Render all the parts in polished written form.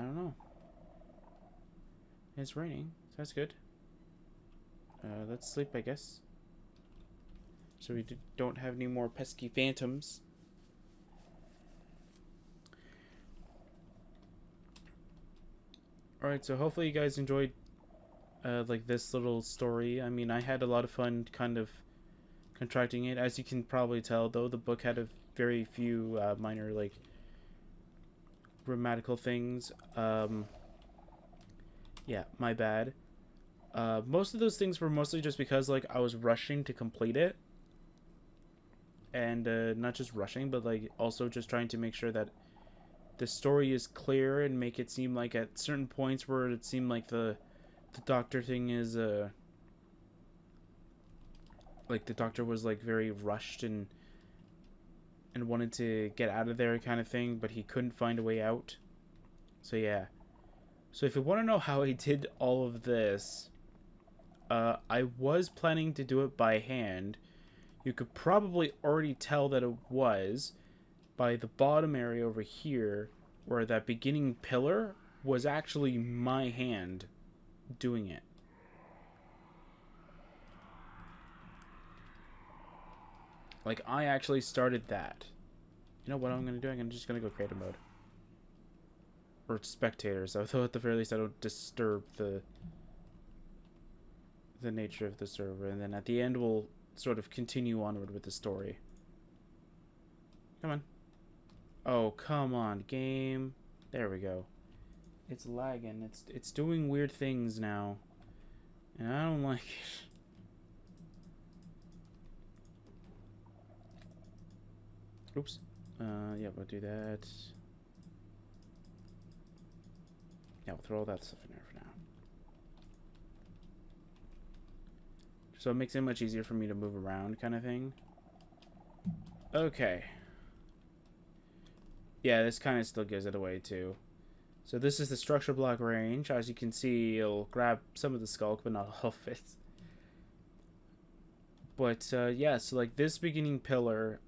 don't know. It's raining, so that's good. Let's sleep, I guess. So we don't have any more pesky phantoms. Alright, so hopefully you guys enjoyed like this little story. I mean, I had a lot of fun kind of contracting it. As you can probably tell, though, the book had a very few minor like grammatical things. Yeah, my bad. Most of those things were mostly just because like I was rushing to complete it, and not just rushing, but like also just trying to make sure that the story is clear and make it seem like at certain points where it seemed like the doctor thing is like the doctor was like very rushed and wanted to get out of there kind of thing, but he couldn't find a way out. So yeah. So if you want to know how I did all of this, I was planning to do it by hand. You could probably already tell that it was by the bottom area over here, where that beginning pillar was actually my hand doing it. Like, I actually started that. You know what I'm going to do? I'm just going to go creative mode. Or spectators, although at the very least I don't disturb the nature of the server. And then at the end we'll sort of continue onward with the story. Come on. Oh, come on, game. There we go. It's lagging. It's doing weird things now. And I don't like it. Oops. Yeah, we'll do that. Yeah, we'll throw all that stuff in there for now. So it makes it much easier for me to move around kind of thing. Okay. Yeah, this kind of still gives it away too. So this is the structure block range. As you can see, it'll grab some of the skulk, but not all of it. But yeah, so like this beginning pillar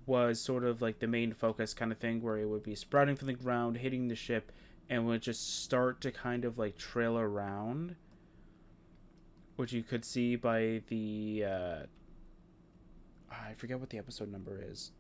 was sort of like the main focus kind of thing, where it would be sprouting from the ground, hitting the ship, and would just start to kind of like trail around, which you could see by the I forget what the episode number is,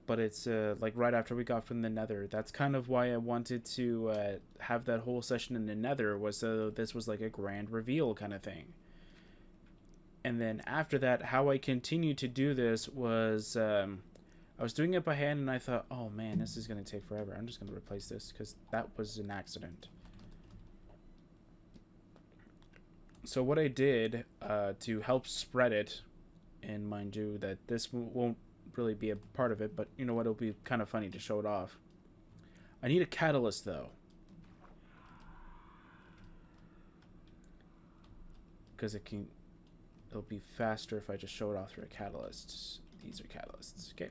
but it's like right after we got from the nether. That's kind of why I wanted to have that whole session in the nether, was so this was like a grand reveal kind of thing. And then after that, how I continued to do this was I was doing it by hand, and I thought, oh man, this is going to take forever. I'm just going to replace this because that was an accident. So what I did to help spread it, and mind you that this won't really be a part of it, but you know what, it'll be kind of funny to show it off. I need a catalyst though, because it'll be faster if I just show it off through a catalyst. These are catalysts. Okay.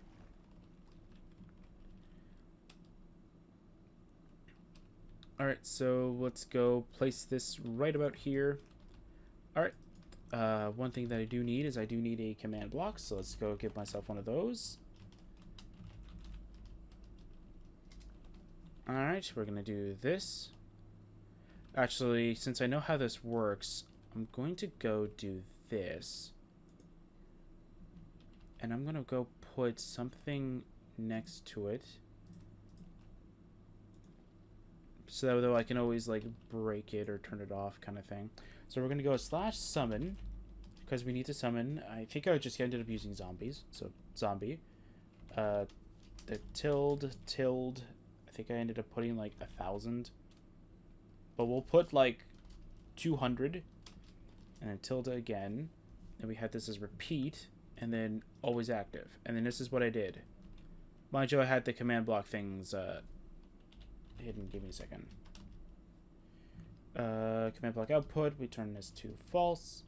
Alright, so let's go place this right about here. Alright. One thing that I do need is I do need a command block, so let's go get myself one of those. Alright, we're going to do this. Actually, since I know how this works, I'm going to go do this. And I'm going to go put something next to it, so that I can always like break it or turn it off kind of thing. So we're going to go /summon, because we need to summon. I think I just ended up using zombies. So zombie. The tilde. I think I ended up putting like 1,000. But we'll put like 200. And then tilde again. And we had this as repeat. And then always active. And then this is what I did. Mind you, I had the command block things hidden. Give me a second. Command block output. We turn this to false.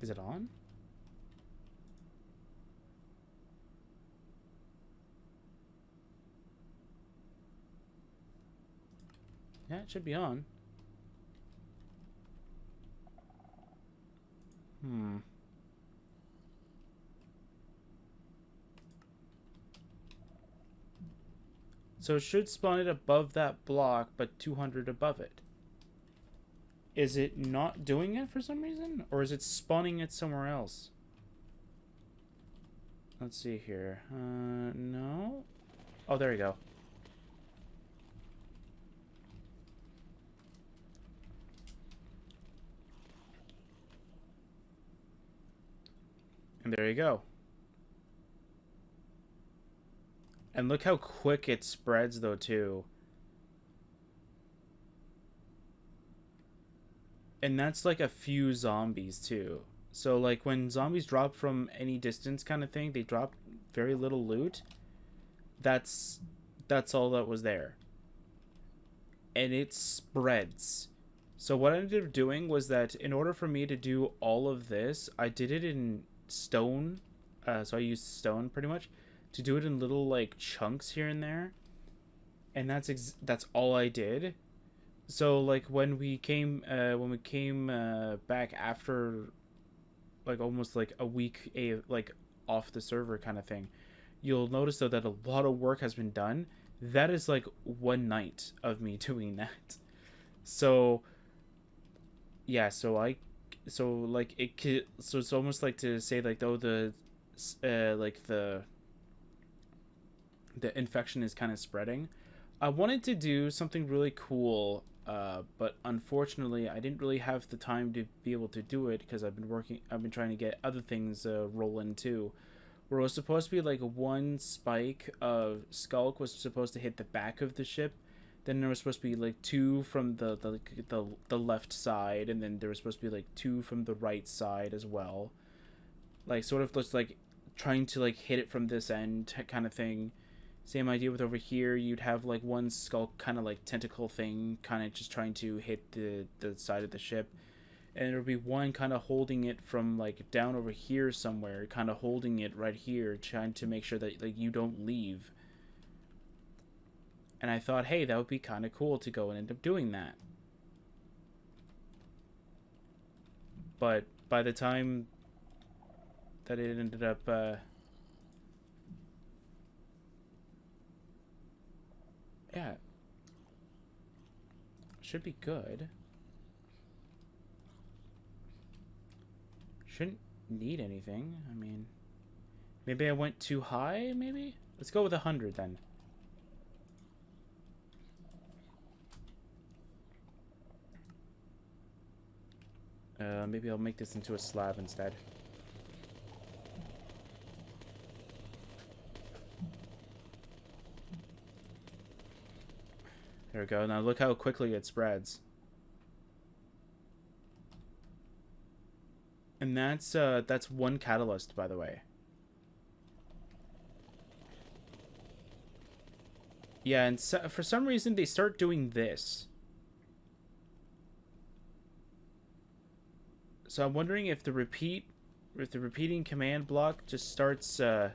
Is it on? Yeah, it should be on. So it should spawn it above that block, but 200 above it. Is it not doing it for some reason? Or is it spawning it somewhere else? Let's see here. No. Oh, there you go. And there you go. And look how quick it spreads, though, too. And that's like a few zombies, too. So, like, when zombies drop from any distance kind of thing, they drop very little loot. That's all that was there. And it spreads. So what I ended up doing was that in order for me to do all of this, I did it in stone. So I used stone pretty much to do it in little like chunks here and there. And that's all I did. So like when we came back after like almost like a week like off the server kind of thing, you'll notice though that a lot of work has been done. That is like one night of me doing that. So yeah, so it's almost like to say like though like the infection is kind of spreading. I wanted to do something really cool, but unfortunately I didn't really have the time to be able to do it because I've been trying to get other things rolling too. Where it was supposed to be like one spike of Skulk was supposed to hit the back of the ship. Then there was supposed to be like two from the left side, and then there was supposed to be like two from the right side as well. Like sort of just like trying to like hit it from this end kind of thing. Same idea with over here. You'd have like one Skulk kind of like tentacle thing, kind of just trying to hit the side of the ship, and there would be one kind of holding it from like down over here somewhere, kind of holding it right here, trying to make sure that like you don't leave. And I thought, hey, that would be kind of cool to go and end up doing that. But by the time that it ended up yeah, should be good. Shouldn't need anything. I mean, maybe I went too high, maybe? Let's go with 100 then. Maybe I'll make this into a slab instead. There we go. Now look how quickly it spreads. And that's one catalyst, by the way. Yeah, and so, for some reason they start doing this. So I'm wondering if the repeating command block just starts oops.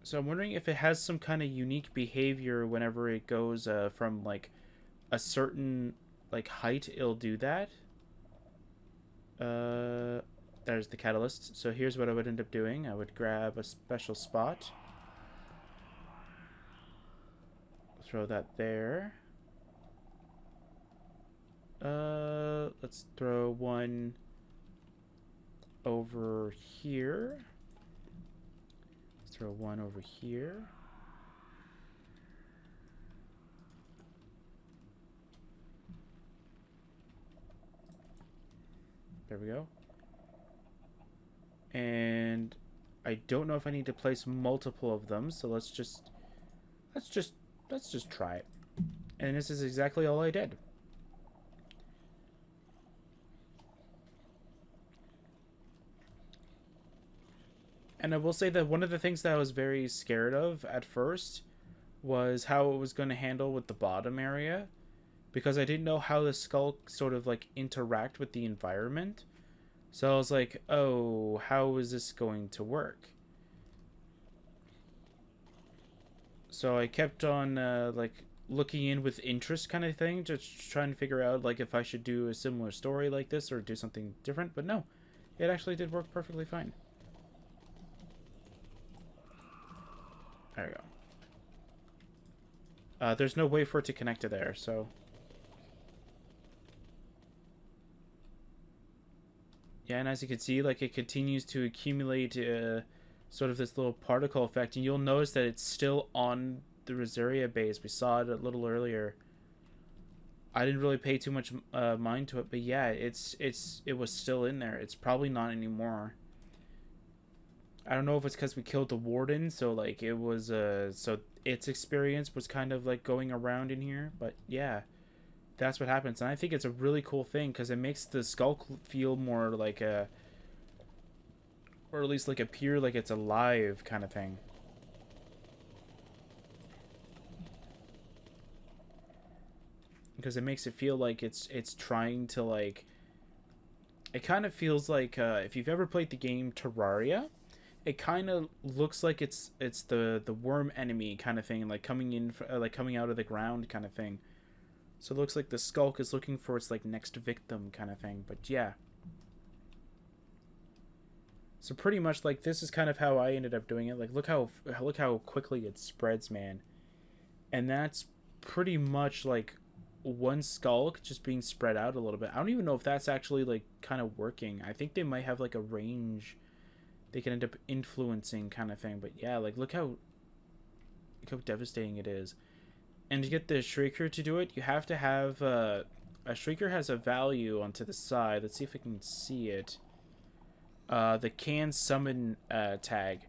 So I'm wondering if it has some kind of unique behavior whenever it goes from like a certain like height, it'll do that. There's the catalyst. So here's what I would end up doing. I would grab a special spot. Throw that there. Let's throw one over here. Let's throw one over here. There we go. And I don't know if I need to place multiple of them, so let's just try it. And this is exactly all I did. And I will say that one of the things that I was very scared of at first was how it was going to handle with the bottom area, because I didn't know how the Skulk sort of like interact with the environment. So I was like, oh, how is this going to work? So I kept on like looking in with interest kind of thing, just trying to figure out like if I should do a similar story like this or do something different. But no, it actually did work perfectly fine. There we go. There's no way for it to connect to there, so yeah. And as you can see, like it continues to accumulate sort of this little particle effect, and you'll notice that it's still on the Rosaria base. We saw it a little earlier. I didn't really pay too much mind to it, but yeah, it was still in there. It's probably not anymore. I don't know if it's because we killed the warden, so like it was so its experience was kind of like going around in here. But yeah, that's what happens, and I think it's a really cool thing because it makes the skull feel more like a, or at least like appear like it's alive kind of thing. Because it makes it feel like it's trying to like, it kind of feels like if you've ever played the game Terraria, it kind of looks like it's the worm enemy kind of thing, like coming in like coming out of the ground kind of thing. So it looks like the skulk is looking for its like next victim kind of thing. But yeah, so pretty much like this is kind of how I ended up doing it. Like look how quickly it spreads, man. And that's pretty much like one skulk just being spread out a little bit. I don't even know if that's actually like kind of working. I think they might have like a range they can end up influencing kind of thing. But yeah, like look how devastating it is. And to get the Shrieker to do it, you have to have a Shrieker has a value onto the side. Let's see if we can see it. The can summon tag.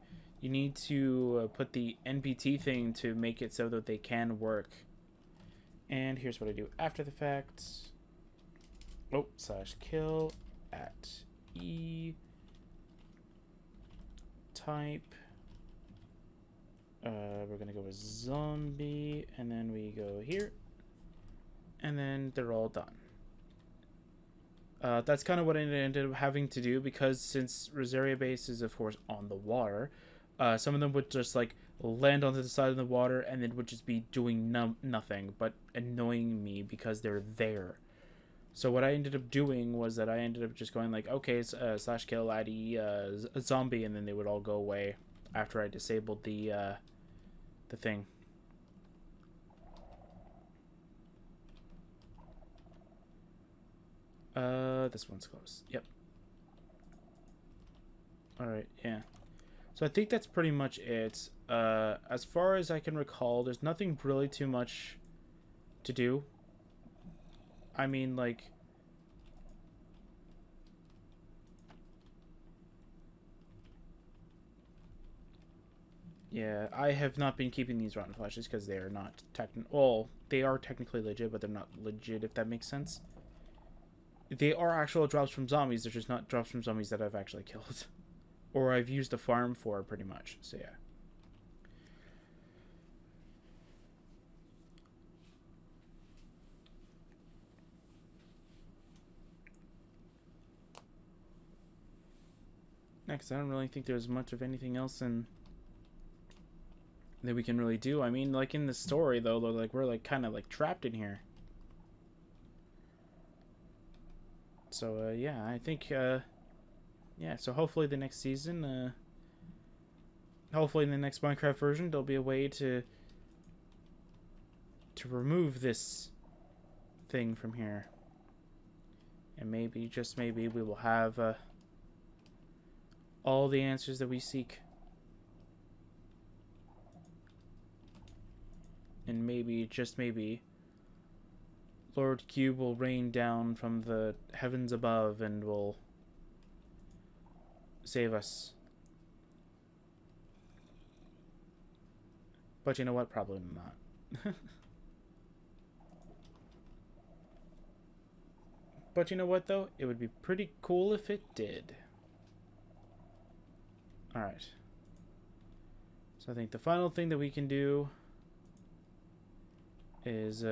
You need to put the NPT thing to make it so that they can work. And here's what I do after the fact. Oh, /kill at E type. We're gonna go with zombie, and then we go here, and then they're all done. That's kind of what I ended up having to do, because since Rosaria base is of course on the water, some of them would just like land onto the side of the water and then would just be doing nothing but annoying me because they're there. So what I ended up doing was that I ended up just going like, okay, /kill addy a zombie, and then they would all go away after I disabled the thing. This one's close. Yep. Alright, yeah. So I think that's pretty much it. As far as I can recall, there's nothing really too much to do. I mean, like, yeah, I have not been keeping these rotten flashes because they are not well, they are technically legit, but they're not legit, if that makes sense. They are actual drops from zombies, they're just not drops from zombies that I've actually killed. Or I've used a farm for, pretty much, so yeah. Next, I don't really think there's much of anything else that we can really do. I mean, like in the story, though, like we're like kind of like trapped in here. So yeah, I think yeah. So hopefully the next season, hopefully in the next Minecraft version, there'll be a way to remove this thing from here, and maybe, just maybe, we will have all the answers that we seek. And maybe, just maybe, Lord Cube will rain down from the heavens above and will save us. But you know what? Probably not. But you know what, though? It would be pretty cool if it did. Alright. So I think the final thing that we can do is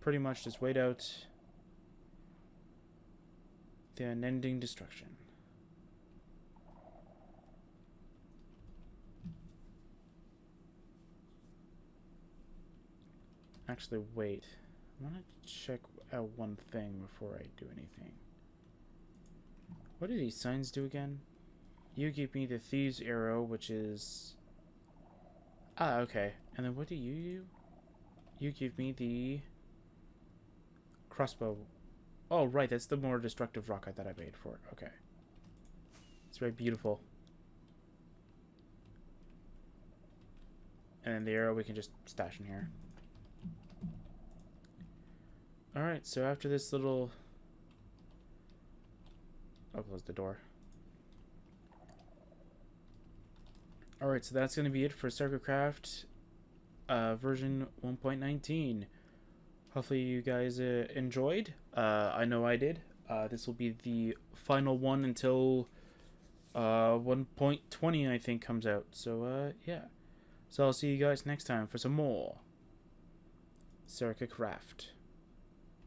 pretty much just wait out the unending destruction. Actually, wait. I want to check out one thing before I do anything. What do these signs do again? You give me the thieves arrow, which is... Ah, okay. And then what do you do? You give me the crossbow. Oh, right. That's the more destructive rock that I made for it. Okay. It's very beautiful. And then the arrow we can just stash in here. Alright, so after this little... I'll close the door. Alright, so that's going to be it for Sercacraft version 1.19. Hopefully you guys enjoyed. I know I did. This will be the final one until 1.20, I think, comes out. So, yeah. So I'll see you guys next time for some more Sercacraft.